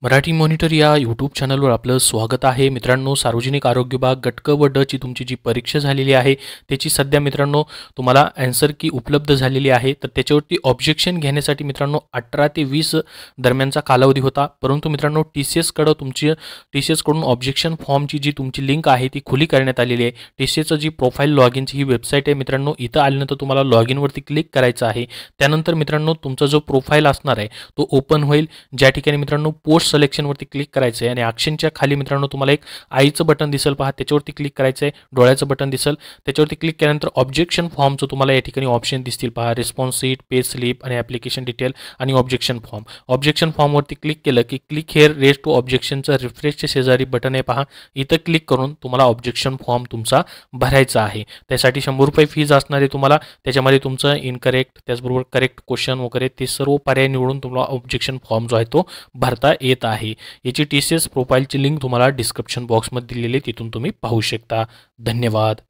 Marathi monitor या YouTube चॅनलवर आपलं स्वागत आहे. मित्रांनो, सार्वजनिक आरोग्य विभाग गट क व ड ची तुमची जी परीक्षा झालेली आहे त्याची सध्या मित्रांनो तुम्हाला आन्सर की उपलब्ध झालेली आहे. तर त्याच्यावरती ऑब्जेक्शन घेण्यासाठी मित्रांनो 18 ते 20 दरम्यानचा कालावधी होता. परंतु मित्रांनो TCS कडून ऑब्जेक्शन फॉर्मची जी तुमची लिंक आहे ती खुली करण्यात आलेली आहे. TCSचं जी प्रोफाईल लॉगिनची ही वेबसाईट आहे मित्रांनो. इथं आल्यानंतर तुम्हाला लॉगिनवरती क्लिक करायचं आहे. त्यानंतर मित्रांनो तुमचा जो प्रोफाईल असणार आहे तो ओपन होईल. ज्या ठिकाणी मित्रांनो पोस्ट सिलेक्शनवरती क्लिक करायचं आहे आणि ॲक्शनच्या खाली मित्रांनो तुम्हाला एक आईचं बटन दिसेल पहा, त्याच्यावरती क्लिक करायचं आहे. डोळ्याचं बटन दिसेल, त्याच्यावरती क्लिक केल्यानंतर ऑब्जेक्शन फॉर्मचं तुम्हाला या ठिकाणी ऑप्शन दिसतील पहा, रिस्पॉन्स शीट, पे स्लिप आणि ॲप्लिकेशन डिटेल आणि ऑब्जेक्शन फॉर्म. ऑब्जेक्शन फॉर्मवरती क्लिक केलं की क्लिक हेअर रेज टू ऑब्जेक्शनचं रिफ्रेशच्या शेजारी बटन आहे पहा. इथं क्लिक करून तुम्हाला ऑब्जेक्शन फॉर्म तुमचा भरायचा आहे. त्यासाठी 100 रुपये फीज असणार आहे तुम्हाला. त्याच्यामध्ये तुमचं इनकरेक्ट त्याचबरोबर करेक्ट क्वेश्चन वगैरे ते सर्व पर्याय निवडून तुम्हाला ऑब्जेक्शन फॉर्म जो आहे तो भरता येत आहे. याची TCS प्रोफाईलची लिंक तुम्हाला डिस्क्रिप्शन बॉक्समध्ये दिलेली आहे, तिथून तुम्ही पाहू शकता. धन्यवाद.